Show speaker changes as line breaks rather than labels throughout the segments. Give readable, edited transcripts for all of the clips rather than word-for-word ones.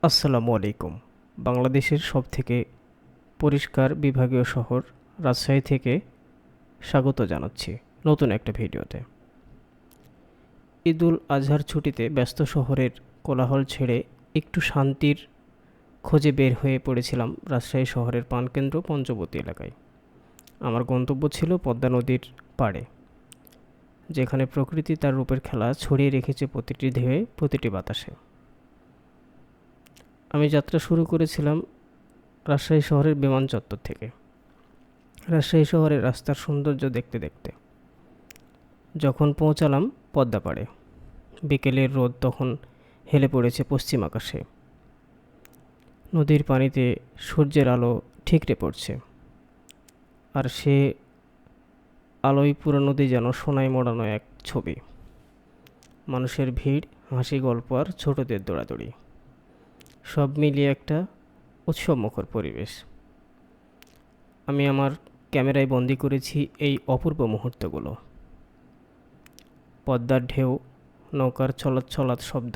আসসালামু আলাইকুম। বাংলাদেশের সবথেকে পরিষ্কার বিভাগীয় শহর রাজশাহী থেকে স্বাগত জানাচ্ছি নতুন একটা ভিডিওতে। ঈদুল আজহার ছুটিতে ব্যস্ত শহরের কোলাহল ছেড়ে একটু শান্তির খোঁজে বের হয়ে পড়েছিলাম রাজশাহী শহরের প্রাণকেন্দ্র পঞ্চবতী এলাকায়। আমার গন্তব্য ছিল পদ্মা নদীর পাড়ে, যেখানে প্রকৃতি তার রূপের খেলা ছড়িয়ে রেখেছে প্রতিটি ঢেউয়ে, প্রতিটি বাতাসে। আমি যাত্রা শুরু করেছিলাম রাজশাহী শহরের বিমান চত্বর থেকে। রাজশাহী শহরের রাস্তার সৌন্দর্য দেখতে দেখতে যখন পৌঁছালাম পদ্মা পাড়ে, বিকেলের রোদ তখন হেলে পড়েছে পশ্চিম আকাশে। নদীর পানিতে সূর্যের আলো ঠিকরে পড়ছে, আর সে আলোয় পুরো নদী যেন সোনায় মোড়ানো এক ছবি। মানুষের ভিড়, হাসি, গল্প আর ছোটদের দৌড়াদৌড়ি, সব মিলিয়ে একটা উৎসবমুখর পরিবেশ। আমি আমার ক্যামেরায় বন্দি করেছি এই অপূর্ব মুহূর্তগুলো। পদ্মার ঢেউ, নৌকার ছলাৎ শব্দ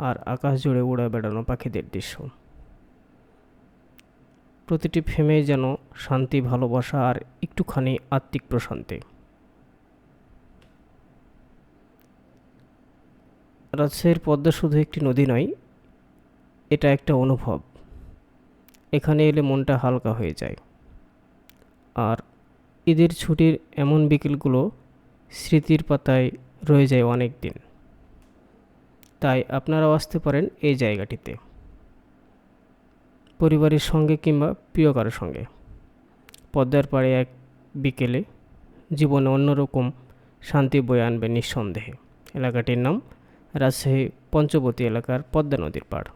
আর আকাশ জুড়ে উড়ে বেড়ানো পাখিদের দৃশ্য। প্রতিটি ফ্রেমে যেন শান্তি, ভালোবাসা আর একটুখানি আত্মিক প্রশান্তি। রাজশাহীর পদ্মা শুধু একটি নদী নয়, এটা একটা অনুভব। এখানে এলে মনটা হালকা হয়ে যায়। আর ঈদের ছুটির এমন বিকেলগুলো স্মৃতির পাতায় রয়ে যায় অনেক দিন। তাই আপনারাও আসতে পারেন এই জায়গাটিতে, পরিবারের সঙ্গে কিংবা প্রিয় কারোর সঙ্গে। পদ্মার পাড়ে এক বিকেলে জীবনে অন্যরকম শান্তি বয়ে আনবে নিঃসন্দেহে। এলাকাটির নাম রাজশাহী পঞ্চবতী এলাকার পদ্মা নদীর পাড়।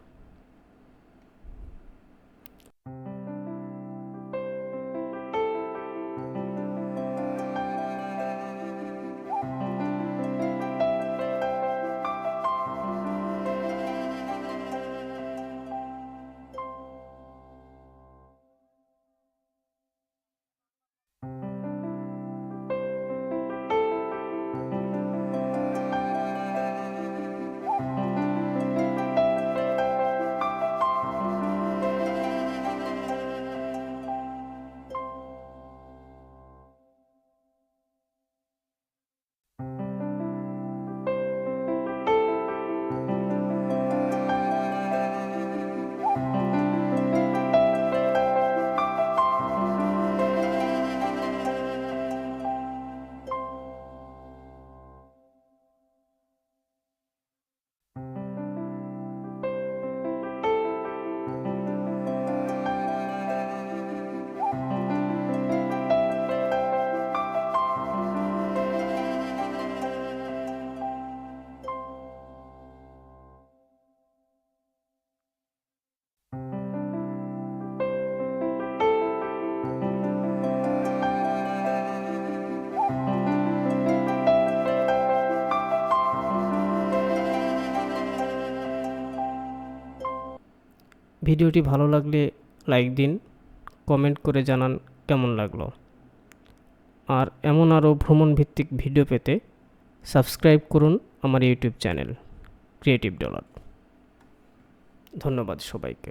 ভিডিওটি ভালো লাগলে লাইক দিন, কমেন্ট করে জানান কেমন লাগলো। আর এমন আরও ভ্রমণভিত্তিক ভিডিও পেতে সাবস্ক্রাইব করুন আমার ইউটিউব চ্যানেল ক্রিয়েটিভ ডলার। ধন্যবাদ সবাইকে।